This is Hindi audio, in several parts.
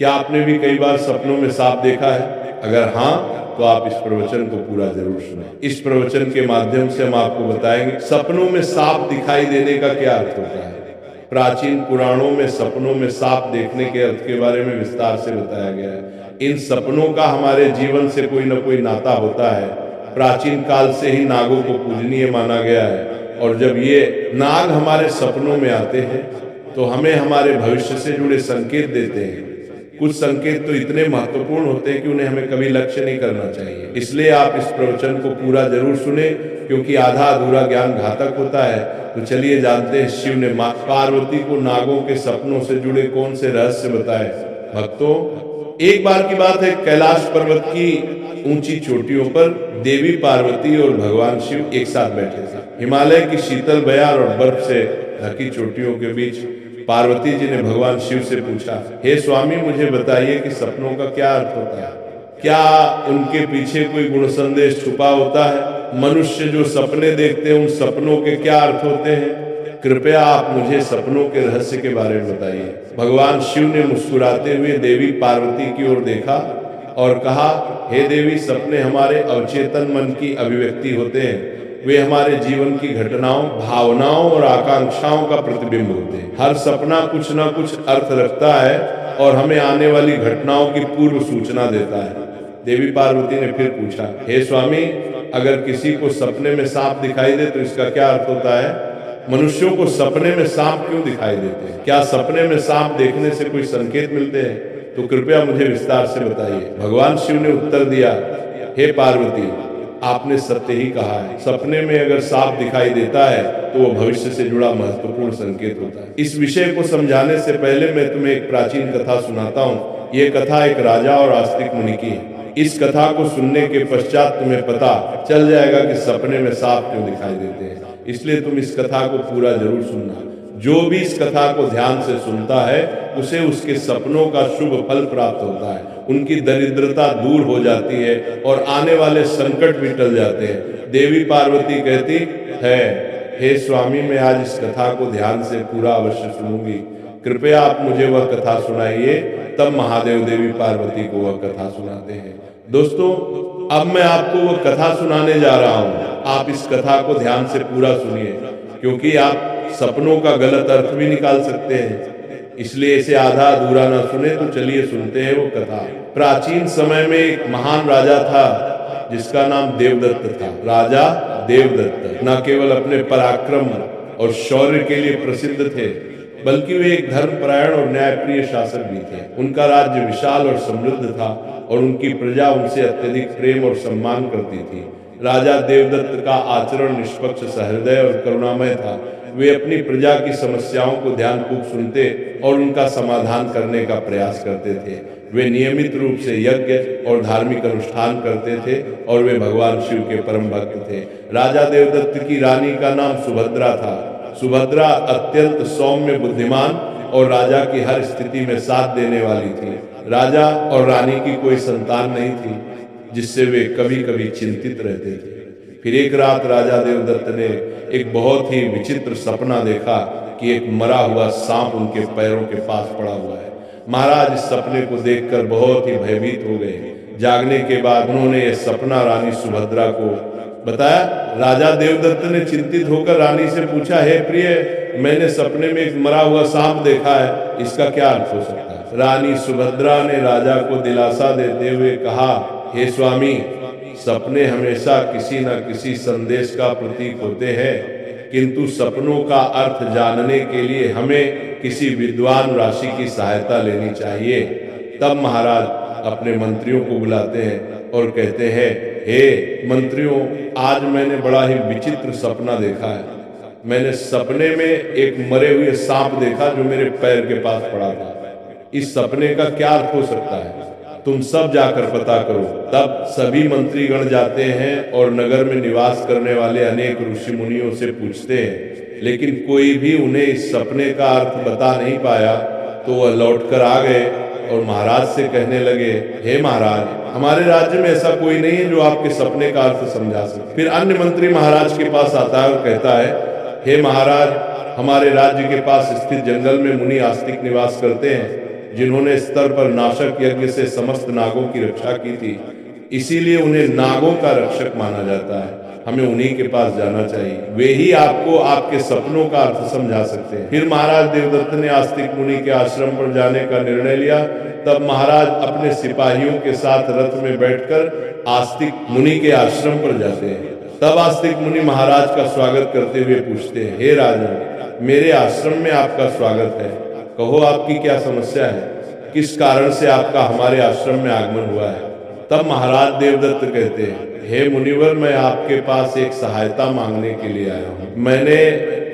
क्या आपने भी कई बार सपनों में सांप देखा है? अगर हाँ, तो आप इस प्रवचन को पूरा जरूर सुनें। इस प्रवचन के माध्यम से हम आपको बताएंगे सपनों में सांप दिखाई देने का क्या अर्थ होता है। प्राचीन पुराणों में सपनों में सांप देखने के अर्थ के बारे में विस्तार से बताया गया है। इन सपनों का हमारे जीवन से कोई न कोई नाता होता है। प्राचीन काल से ही नागों को पूजनीय माना गया है, और जब ये नाग हमारे सपनों में आते हैं तो हमें हमारे भविष्य से जुड़े संकेत देते हैं। कुछ संकेत तो इतने महत्वपूर्ण होते हैं कि उन्हें हमें कभी लक्ष्य नहीं करना चाहिए। इसलिए आप इस प्रवचन को पूरा जरूर सुने, क्योंकि आधा अधूरा ज्ञान घातक होता है। तो चलिए जानते हैं शिव ने मां पार्वती को नागों के सपनों से जुड़े कौन से रहस्य बताए। भक्तों, एक बार की बात है, कैलाश पर्वत की ऊंची चोटियों पर देवी पार्वती और भगवान शिव एक साथ बैठे थे। हिमालय की शीतल बयार और बर्फ से ढकी चोटियों के बीच पार्वती जी ने भगवान शिव से पूछा, हे स्वामी, मुझे बताइए कि सपनों का क्या अर्थ होता है? क्या उनके पीछे कोई गुण संदेश छुपा होता है? मनुष्य जो सपने देखते हैं, उन सपनों के क्या अर्थ होते हैं? कृपया आप मुझे सपनों के रहस्य के बारे में बताइए। भगवान शिव ने मुस्कुराते हुए देवी पार्वती की ओर देखा और कहा, हे देवी, सपने हमारे अवचेतन मन की अभिव्यक्ति होते हैं। वे हमारे जीवन की घटनाओं, भावनाओं और आकांक्षाओं का प्रतिबिंब होते हैं। हर सपना कुछ ना कुछ अर्थ रखता है और हमें आने वाली घटनाओं की पूर्व सूचना देता है। देवी पार्वती ने फिर पूछा, हे स्वामी, अगर किसी को सपने में सांप दिखाई दे तो इसका क्या अर्थ होता है? मनुष्यों को सपने में सांप क्यों दिखाई देते हैं? क्या सपने में सांप देखने से कोई संकेत मिलते हैं? तो कृपया मुझे विस्तार से बताइए। भगवान शिव ने उत्तर दिया, हे पार्वती, आपने सत्य ही कहा है। सपने में अगर सांप दिखाई देता है तो वो भविष्य से जुड़ा महत्वपूर्ण संकेत होता है। इस विषय को समझाने से पहले मैं तुम्हें एक प्राचीन कथा सुनाता हूँ। ये कथा एक राजा और आस्तिक मुनि की है। इस कथा को सुनने के पश्चात तुम्हें पता चल जाएगा कि सपने में सांप क्यों दिखाई देते हैं। इसलिए तुम इस कथा को पूरा जरूर सुनना। जो भी इस कथा को ध्यान से सुनता है उसे उसके सपनों का शुभ फल प्राप्त होता है, उनकी दरिद्रता दूर हो जाती है और आने वाले संकट भी टल जाते हैं। देवी पार्वती कहती है, हे स्वामी, मैं आज इस कथा को ध्यान से पूरा अवश्य सुनूंगी। कृपया आप मुझे वह कथा सुनाइए। तब महादेव देवी पार्वती को वह कथा सुनाते हैं। दोस्तों, अब मैं आपको वह कथा सुनाने जा रहा हूँ। आप इस कथा को ध्यान से पूरा सुनिए, क्योंकि आप सपनों का गलत अर्थ भी निकाल सकते हैं। इसलिए इसे आधा अधूरा ना सुने। तो चलिए सुनते हैं वो कथा। प्राचीन समय में एक महान राजा था जिसका नाम देवदत्त था। राजा देवदत्त न केवल अपने पराक्रम और शौर्य के लिए प्रसिद्ध थे, बल्कि वे एक धर्मपरायण और न्यायप्रिय शासक भी थे। उनका राज्य विशाल और समृद्ध था और उनकी प्रजा उनसे अत्यधिक प्रेम और सम्मान करती थी। राजा देवदत्त का आचरण निष्पक्ष, सहृदय और करुणामय था। वे अपनी प्रजा की समस्याओं को ध्यानपूर्वक सुनते और उनका समाधान करने का प्रयास करते थे। वे नियमित रूप से यज्ञ और धार्मिक अनुष्ठान करते थे और वे भगवान शिव के परम भक्त थे। राजा देवदत्त की रानी का नाम सुभद्रा था। सुभद्रा अत्यंत सौम्य, बुद्धिमान और राजा की हर स्थिति में साथ देने वाली थी। राजा और रानी की कोई संतान नहीं थी, जिससे वे कभी कभी चिंतित रहते थे। फिर एक रात राजा देवदत्त ने एक बहुत ही विचित्र सपना देखा कि एक मरा हुआ सांप उनके पैरों के पास पड़ा हुआ है। महाराज इस सपने को देखकर बहुत ही भयभीत हो गए। जागने के बाद उन्होंने यह सपना रानी सुभद्रा को बताया। राजा देवदत्त ने चिंतित होकर रानी से पूछा, हे प्रिय, मैंने सपने में एक मरा हुआ सांप देखा है, इसका क्या अर्थ हो सकता है? रानी सुभद्रा ने राजा को दिलासा देते हुए कहा, हे स्वामी, सपने हमेशा किसी न किसी संदेश का प्रतीक होते हैं, किंतु सपनों का अर्थ जानने के लिए हमें किसी विद्वान राशि की सहायता लेनी चाहिए। तब महाराज अपने मंत्रियों को बुलाते हैं और कहते हैं, हे मंत्रियों, आज मैंने बड़ा ही विचित्र सपना देखा है। मैंने सपने में एक मरे हुए सांप देखा जो मेरे पैर के पास पड़ा था। इस सपने का क्या अर्थ हो सकता है? तुम सब जाकर पता करो। तब सभी मंत्रीगण जाते हैं और नगर में निवास करने वाले अनेक ऋषि मुनियों से पूछते हैं, लेकिन कोई भी उन्हें इस सपने का अर्थ बता नहीं पाया। तो वह लौटकर आ गए और महाराज से कहने लगे, हे महाराज, हमारे राज्य में ऐसा कोई नहीं है जो आपके सपने का अर्थ समझा सके। फिर अन्य मंत्री महाराज के पास आता है और कहता है, हे महाराज, हमारे राज्य के पास स्थित जंगल में मुनि आस्तिक निवास करते हैं। जिन्होंने स्तर पर नाशक यज्ञ से समस्त नागों की रक्षा की थी, इसीलिए उन्हें नागों का रक्षक माना जाता है। हमें उन्हीं के पास जाना चाहिए, वे ही आपको आपके सपनों का अर्थ समझा सकते हैं। फिर महाराज देवदत्त ने आस्तिक मुनि के आश्रम पर जाने का निर्णय लिया। तब महाराज अपने सिपाहियों के साथ रथ में बैठकर आस्तिक मुनि के आश्रम पर जाते हैं। तब आस्तिक मुनि महाराज का स्वागत करते हुए पूछते हैं, हे राजन, मेरे आश्रम में आपका स्वागत है। कहो आपकी क्या समस्या है, किस कारण से आपका हमारे आश्रम में आगमन हुआ है। तब महाराज देवदत्त कहते हैं, हे मुनिवर, मैं आपके पास एक सहायता मांगने के लिए आया हूँ। मैंने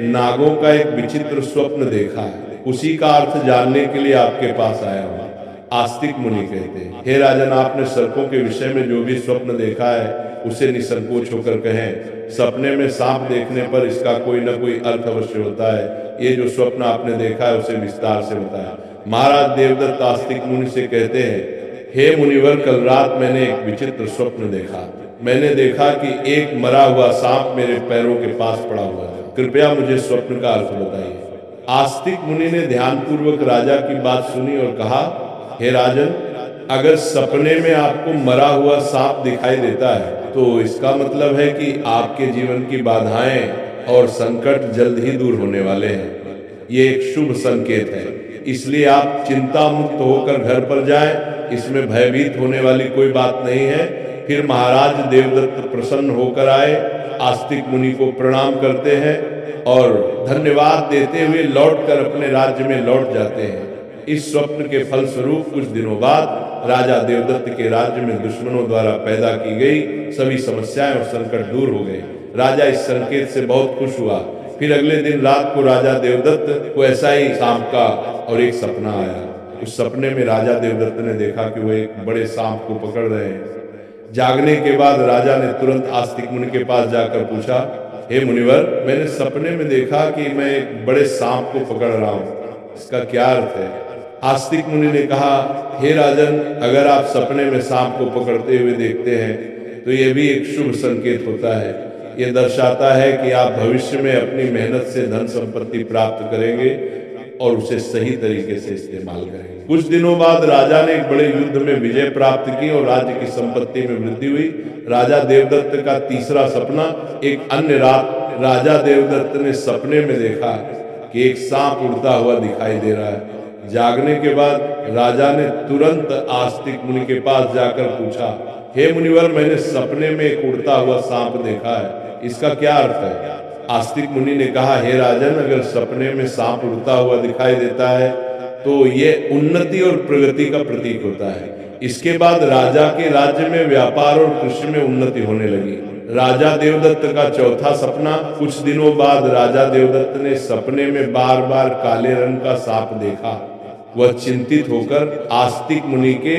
नागों का एक विचित्र स्वप्न देखा है, उसी का अर्थ जानने के लिए आपके पास आया हूँ। आस्तिक मुनि कहते हैं, हे राजन, आपने सर्पों के विषय में जो भी स्वप्न देखा है उसे निसंकोच होकर कहें। सपने में सांप देखने पर इसका कोई न कोई अर्थ अवश्य होता है। ये जो स्वप्न आपने देखा है उसे विस्तार से बताया। महाराज देवदत्त आस्तिक मुनि से कहते हैं, हे मुनिवर, कल रात मैंने एक विचित्र स्वप्न देखा। मैंने देखा कि एक मरा हुआ सांप मेरे पैरों के पास पड़ा हुआ है। कृपया मुझे स्वप्न का अर्थ बताइए। आस्तिक मुनि ने ध्यानपूर्वक राजा की बात सुनी और कहा, हे राजन, अगर सपने में आपको मरा हुआ सांप दिखाई देता है तो इसका मतलब है कि आपके जीवन की बाधाएं और संकट जल्द ही दूर होने वाले हैं। ये एक शुभ संकेत है, इसलिए आप चिंता मुक्त होकर घर पर जाएं। इसमें भयभीत होने वाली कोई बात नहीं है। फिर महाराज देवदत्त प्रसन्न होकर आए, आस्तिक मुनि को प्रणाम करते हैं और धन्यवाद देते हुए लौटकर अपने राज्य में लौट जाते हैं। इस स्वप्न के फलस्वरूप कुछ दिनों बाद राजा देवदत्त के राज्य में दुश्मनों द्वारा पैदा की गई सभी समस्याएं और संकट दूर हो गए। राजा इस संकेत से बहुत खुश हुआ। फिर अगले दिन रात को राजा देवदत्त को ऐसा ही सांप का और एक सपना आया। उस सपने में राजा देवदत्त ने देखा कि वो एक बड़े सांप को पकड़ रहे हैं। जागने के बाद राजा ने तुरंत आस्तिक मुनि के पास जाकर पूछा, हे मुनिवर, मैंने सपने में देखा कि मैं एक बड़े सांप को पकड़ रहा हूँ, इसका क्या अर्थ है। आस्तिक मुनि ने कहा, हे राजन, अगर आप सपने में सांप को पकड़ते हुए देखते हैं तो यह भी एक शुभ संकेत होता है। यह दर्शाता है कि आप भविष्य में अपनी मेहनत से धन संपत्ति प्राप्त करेंगे और उसे सही तरीके से इस्तेमाल करेंगे। कुछ दिनों बाद राजा ने एक बड़े युद्ध में विजय प्राप्त की और राज्य की संपत्ति में वृद्धि हुई। राजा देवदत्त का तीसरा सपना, एक अन्य रात राजा देवदत्त ने सपने में देखा कि एक सांप उड़ता हुआ दिखाई दे रहा है। जागने के बाद राजा ने तुरंत आस्तिक मुनि के पास जाकर पूछा, हे मुनिवर, मैंने सपने में एक उड़ता हुआ सांप देखा है, इसका क्या अर्थ है। आस्तिक मुनि ने कहा, हे राजन, अगर सपने में सांप उड़ता हुआ दिखाई देता है तो ये उन्नति और प्रगति का प्रतीक होता है। इसके बाद राजा के राज्य में व्यापार और कृषि में उन्नति होने लगी। राजा देवदत्त का चौथा सपना, कुछ दिनों बाद राजा देवदत्त ने सपने में बार बार काले रंग का सांप देखा। वह चिंतित होकर आस्तिक मुनि के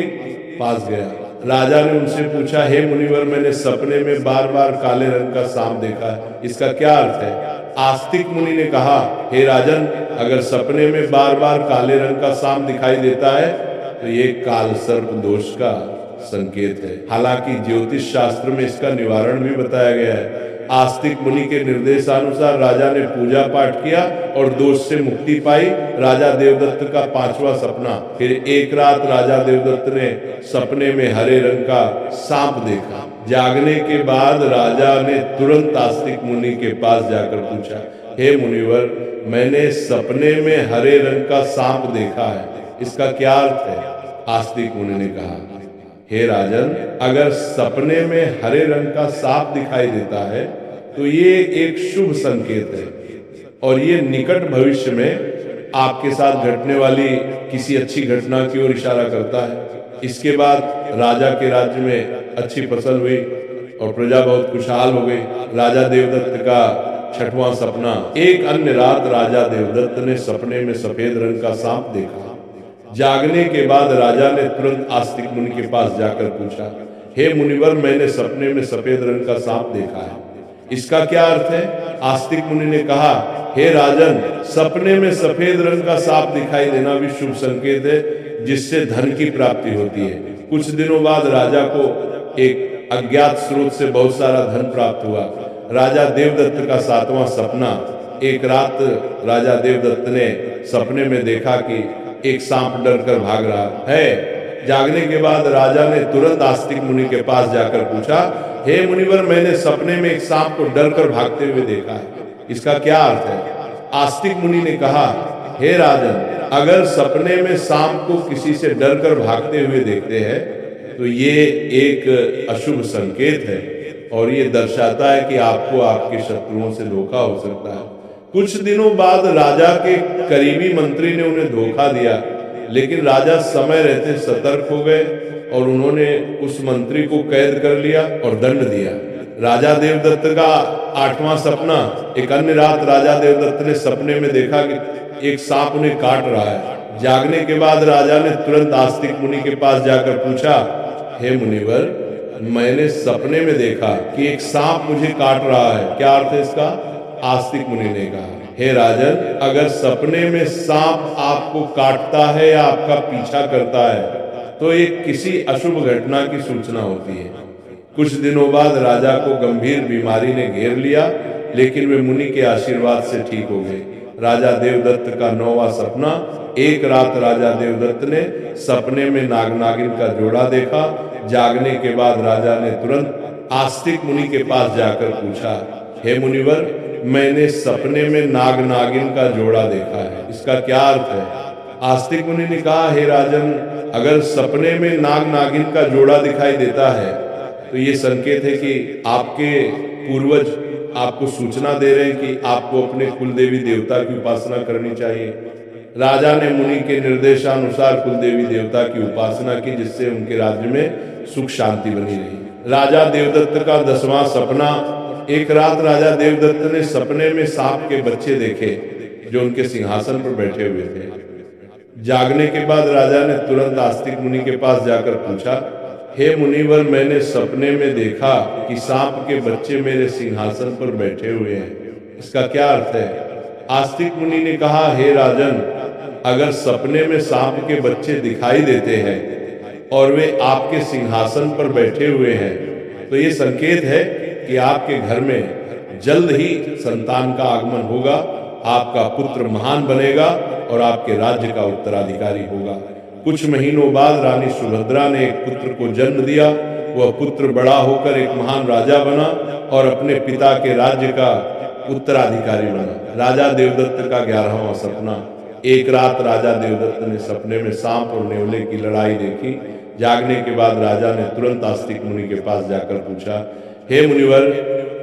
पास गया। राजा ने उनसे पूछा, हे मुनिवर, मैंने सपने में बार बार काले रंग का सांप देखा है, इसका क्या अर्थ है। आस्तिक मुनि ने कहा, हे राजन, अगर सपने में बार बार काले रंग का सांप दिखाई देता है तो ये काल सर्प दोष का संकेत है। हालांकि ज्योतिष शास्त्र में इसका निवारण भी बताया गया है। आस्तिक मुनि के निर्देशानुसार राजा ने पूजा पाठ किया और दोष से मुक्ति पाई। राजा देवदत्त का पांचवा सपना, फिर एक रात राजा देवदत्त ने सपने में हरे रंग का सांप देखा। जागने के बाद राजा ने तुरंत आस्तिक मुनि के पास जाकर पूछा, हे मुनिवर, मैंने सपने में हरे रंग का सांप देखा है, इसका क्या अर्थ है। आस्तिक मुनि ने कहा, हे राजन, अगर सपने में हरे रंग का सांप दिखाई देता है तो ये एक शुभ संकेत है और ये निकट भविष्य में आपके साथ घटने वाली किसी अच्छी घटना की ओर इशारा करता है। इसके बाद राजा के राज्य में अच्छी फसल हुई और प्रजा बहुत खुशहाल हो गई। राजा देवदत्त का छठवां सपना, एक अन्य रात राजा देवदत्त ने सपने में सफेद रंग का सांप देखा। जागने के बाद राजा ने तुरंत आस्तिक मुनि के पास जाकर पूछा, हे मुनिवर, मैंने सपने में सफेद रंग का सांप देखा है, इसका क्या अर्थ है। आस्तिक मुनि ने कहा, हे राजन, सपने में सफेद रंग का सांप दिखाई देना भी शुभ संकेत है, जिससे धन की प्राप्ति होती है। कुछ दिनों बाद राजा को एक अज्ञात स्रोत से बहुत सारा धन प्राप्त हुआ। राजा देवदत्त का सातवां सपना, एक रात राजा देवदत्त ने सपने में देखा कि एक सांप डर कर भाग रहा है। जागने के बाद राजा ने तुरंत आस्तिक मुनि के पास जाकर पूछा, हे मुनिवर, मैंने सपने में एक सांप को डर कर भागते हुए देखा है, इसका क्या अर्थ है? आस्तिक मुनि ने कहा, हे राजन, अगर सपने में सांप को किसी से डर कर भागते हुए देखते हैं तो ये एक अशुभ संकेत है और ये दर्शाता है कि आपको आपके शत्रुओं से धोखा हो सकता है। कुछ दिनों बाद राजा के करीबी मंत्री ने उन्हें धोखा दिया, लेकिन राजा समय रहते सतर्क हो गए और उन्होंने उस मंत्री को कैद कर लिया और दंड दिया। राजा देवदत्त का 8वां सपना। एक अन्य रात राजा देवदत्त ने सपने में देखा कि एक सांप उन्हें काट रहा है। जागने के बाद राजा ने तुरंत आस्तिक मुनि के पास जाकर पूछा, हे मुनिवर, मैंने सपने में देखा कि एक सांप मुझे काट रहा है, क्या अर्थ है इसका? आस्तिक मुनि ने कहा, हे राजन, अगर सपने में सांप आपको काटता है या आपका पीछा करता है तो ये किसी अशुभ घटना की सूचना होती है। कुछ दिनों बाद राजा को गंभीर बीमारी ने घेर लिया, लेकिन वे मुनि के आशीर्वाद से ठीक हो गए। राजा देवदत्त का 9वां सपना। एक रात राजा देवदत्त ने सपने में नाग नागिन का जोड़ा देखा। जागने के बाद राजा ने तुरंत आस्तिक मुनि के पास जाकर पूछा, हे मुनिवर, मैंने सपने में नाग नागिन का जोड़ा देखा है, इसका क्या अर्थ है? आस्तिक मुनि ने कहा, हे राजन, अगर सपने में नाग नागिन का जोड़ा दिखाई देता है तो ये संकेत है कि आपके पूर्वज आपको सूचना दे रहे हैं कि आपको अपने कुल देवी देवता की उपासना करनी चाहिए। राजा ने मुनि के निर्देशानुसार कुल देवी देवता की उपासना की, जिससे उनके राज्य में सुख शांति बनी रही। राजा देवदत्त का 10वां सपना। एक रात राजा देवदत्त ने सपने में सांप के बच्चे देखे जो उनके सिंहासन पर बैठे हुए थे। जागने के बाद राजा ने तुरंत आस्तिक मुनि के पास जाकर पूछा, हे मुनिवर, मैंने सपने में देखा कि सांप के बच्चे मेरे सिंहासन पर बैठे हुए हैं, इसका क्या अर्थ है? आस्तिक मुनि ने कहा, हे राजन, अगर सपने में सांप के बच्चे दिखाई देते हैं और वे आपके सिंहासन पर बैठे हुए हैं तो ये संकेत है कि आपके घर में जल्द ही संतान का आगमन होगा, आपका पुत्र महान बनेगा और आपके राज्य का उत्तराधिकारी होगा। कुछ महीनों बाद रानी सुभद्रा ने एक पुत्र को जन्म दिया। वह पुत्र बड़ा होकर एक महान राजा बना और अपने पिता के राज्य का उत्तराधिकारी बना। राजा देवदत्त का 11वां सपना। एक रात राजा देवदत्त ने सपने में सांप और नेवले की लड़ाई देखी। जागने के बाद राजा ने तुरंत आस्तिक मुनि के पास जाकर पूछा, हे मुनिवर,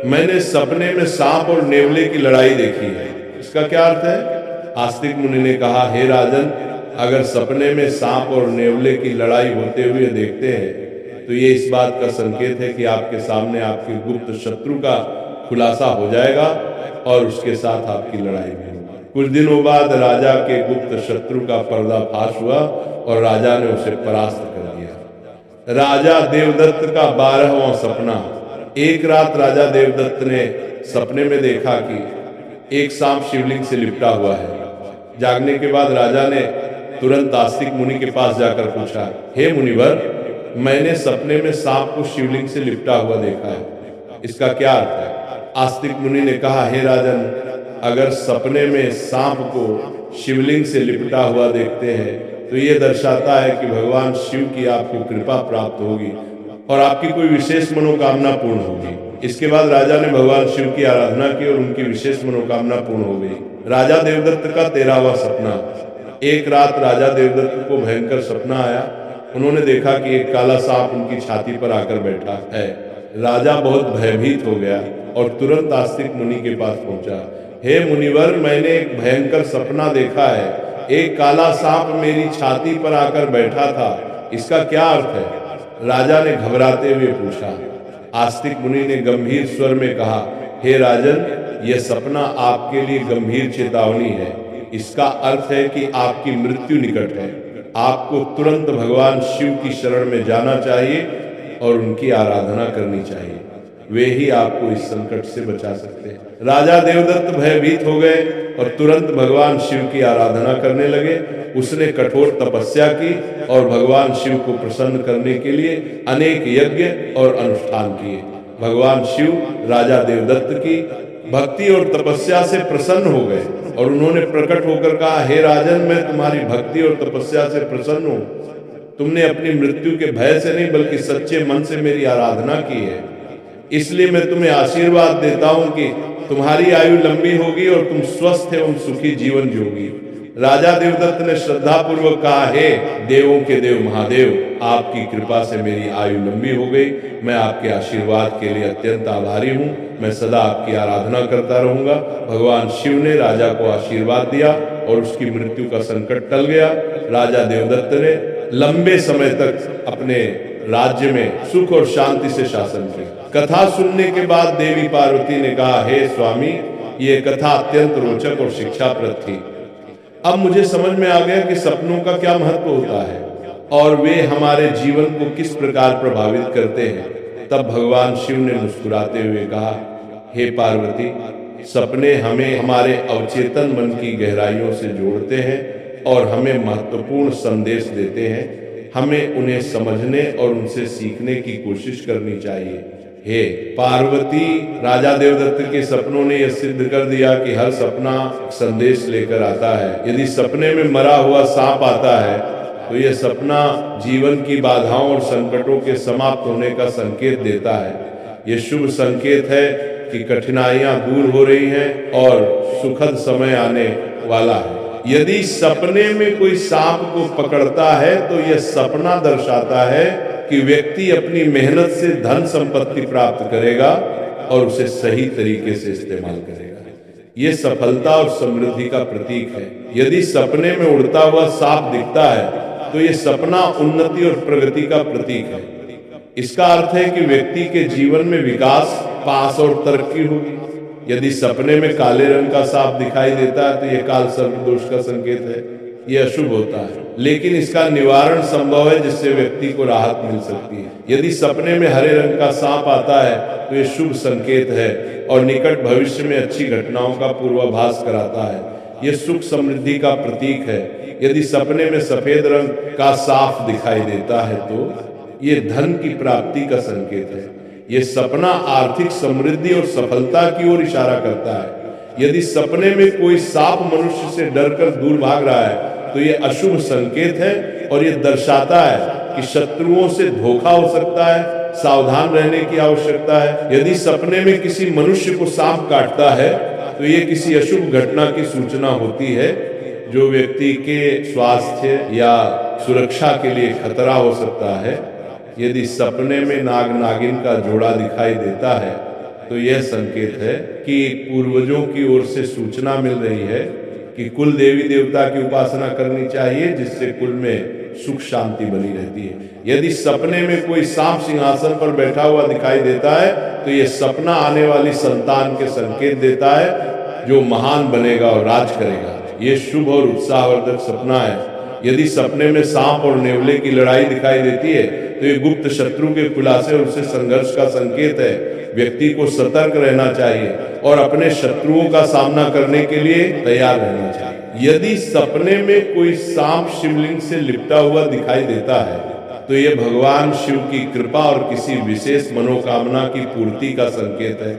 मैंने सपने में सांप और नेवले की लड़ाई देखी है, इसका क्या अर्थ है? आस्तिक मुनि ने कहा, हे राजन, अगर सपने में सांप और नेवले की लड़ाई होते हुए देखते हैं तो ये इस बात का संकेत है कि आपके सामने आपके गुप्त शत्रु का खुलासा हो जाएगा और उसके साथ आपकी लड़ाई भी होगी। कुछ दिनों बाद राजा के गुप्त शत्रु का पर्दाफाश हुआ और राजा ने उसे परास्त कर दिया। राजा देवदत्त का 12वां सपना। एक रात राजा देवदत्त ने सपने में देखा कि एक सांप शिवलिंग से लिपटा हुआ है। जागने के बाद राजा ने तुरंत आस्तिक मुनि के पास जाकर पूछा, हे मुनिवर, मैंने सपने में सांप को शिवलिंग से लिपटा हुआ देखा है, इसका क्या अर्थ है? आस्तिक मुनि ने कहा, हे राजन, अगर सपने में सांप को शिवलिंग से लिपटा हुआ देखते हैं तो ये दर्शाता है कि भगवान शिव की आपको कृपा प्राप्त होगी और आपकी कोई विशेष मनोकामना पूर्ण होगी। इसके बाद राजा ने भगवान शिव की आराधना की और उनकी विशेष मनोकामना पूर्ण हो गई। राजा देवदत्त का 13वां सपना। एक रात राजा देवदत्त को भयंकर सपना आया। उन्होंने देखा कि एक काला सांप उनकी छाती पर आकर बैठा है। राजा बहुत भयभीत हो गया और तुरंत आस्तिक मुनि के पास पहुंचा। हे मुनिवर, मैंने एक भयंकर सपना देखा है, एक काला सांप मेरी छाती पर आकर बैठा था, इसका क्या अर्थ है? राजा ने घबराते हुए पूछा। आस्तिक मुनि ने गंभीर स्वर में कहा, हे राजन, यह सपना आपके लिए गंभीर चेतावनी है। इसका अर्थ है कि आपकी मृत्यु निकट है। आपको तुरंत भगवान शिव की शरण में जाना चाहिए और उनकी आराधना करनी चाहिए, वे ही आपको इस संकट से बचा सकते हैं। राजा देवदत्त भयभीत हो गए और तुरंत भगवान शिव की आराधना करने लगे। उसने कठोर तपस्या की और भगवान शिव को प्रसन्न करने के लिए अनेक यज्ञ और अनुष्ठान किए। भगवान शिव राजा देवदत्त की भक्ति और तपस्या से प्रसन्न हो गए और उन्होंने प्रकट होकर कहा, हे राजन, मैं तुम्हारी भक्ति और तपस्या से प्रसन्न हूँ। तुमने अपनी मृत्यु के भय से नहीं बल्कि सच्चे मन से मेरी आराधना की है, इसलिए मैं तुम्हें आशीर्वाद देता हूं कि तुम्हारी आयु लंबी होगी और तुम स्वस्थ एवं सुखी जीवन जियोगी। राजा देवदत्त ने श्रद्धा पूर्वक कहा, हे देवों के देव महादेव, आपकी कृपा से मेरी आयु लंबी हो गई। मैं आपके आशीर्वाद के लिए अत्यंत आभारी हूँ। मैं सदा आपकी आराधना करता रहूंगा। भगवान शिव ने राजा को आशीर्वाद दिया और उसकी मृत्यु का संकट टल गया। राजा देवदत्त ने लंबे समय तक अपने राज्य में सुख और शांति से शासन किया। कथा सुनने के बाद देवी पार्वती ने कहा, हे स्वामी, ये कथा अत्यंत रोचक और शिक्षाप्रद थी। अब मुझे समझ में आ गया कि सपनों का क्या महत्व होता है और वे हमारे जीवन को किस प्रकार प्रभावित करते हैं। तब भगवान शिव ने मुस्कुराते हुए कहा, हे पार्वती, सपने हमें हमारे अवचेतन मन की गहराइयों से जोड़ते हैं और हमें महत्वपूर्ण संदेश देते हैं। हमें उन्हें समझने और उनसे सीखने की कोशिश करनी चाहिए। हे पार्वती, राजा देवदत्त के सपनों ने यह सिद्ध कर दिया कि हर सपना संदेश लेकर आता है। यदि सपने में मरा हुआ सांप आता है तो यह सपना जीवन की बाधाओं और संकटों के समाप्त होने का संकेत देता है। यह शुभ संकेत है कि कठिनाइयां दूर हो रही हैं और सुखद समय आने वाला है। यदि सपने में कोई सांप को पकड़ता है तो यह सपना दर्शाता है कि व्यक्ति अपनी मेहनत से धन संपत्ति प्राप्त करेगा और उसे सही तरीके से इस्तेमाल करेगा। यह सफलता और समृद्धि का प्रतीक है। यदि सपने में उड़ता हुआ सांप दिखता है तो यह सपना उन्नति और प्रगति का प्रतीक है। इसका अर्थ है कि व्यक्ति के जीवन में विकास, पास और तरक्की होगी। यदि सपने में काले रंग का सांप दिखाई देता है तो यह काल सर्प दोष का संकेत है। यह अशुभ होता है, लेकिन इसका निवारण संभव है जिससे व्यक्ति को राहत मिल सकती है। यदि सपने में हरे रंग का सांप आता है तो यह शुभ संकेत है और निकट भविष्य में अच्छी घटनाओं का पूर्वाभास कराता है। यह सुख समृद्धि का प्रतीक है। यदि सपने में सफेद रंग का सांप दिखाई देता है तो यह धन की प्राप्ति का संकेत है। यह सपना आर्थिक समृद्धि और सफलता की ओर इशारा करता है। यदि सपने में कोई सांप मनुष्य से डरकर दूर भाग रहा है तो यह अशुभ संकेत है और यह दर्शाता है कि शत्रुओं से धोखा हो सकता है, सावधान रहने की आवश्यकता है। यदि सपने में किसी मनुष्य को सांप काटता है तो यह किसी अशुभ घटना की सूचना होती है जो व्यक्ति के स्वास्थ्य या सुरक्षा के लिए खतरा हो सकता है। यदि सपने में नाग नागिन का जोड़ा दिखाई देता है तो यह संकेत है कि पूर्वजों की ओर से सूचना मिल रही है कि कुल देवी देवता की उपासना करनी चाहिए, जिससे कुल में सुख शांति बनी रहती है। यदि सपने में कोई सांप सिंहासन पर बैठा हुआ दिखाई देता है तो यह सपना आने वाली संतान के संकेत देता है जो महान बनेगा और राज करेगा। यह शुभ और उत्साहवर्धक सपना है। यदि सपने में सांप और नेवले की लड़ाई दिखाई देती है तो ये गुप्त शत्रु के खुलासे और उससे संघर्ष का संकेत है। व्यक्ति को सतर्क रहना चाहिए और अपने शत्रुओं का सामना करने के लिए तैयार रहना चाहिए। यदि सपने में कोई सांप शिवलिंग से लिपटा हुआ दिखाई देता है तो यह भगवान शिव की कृपा और किसी विशेष मनोकामना की पूर्ति का संकेत है।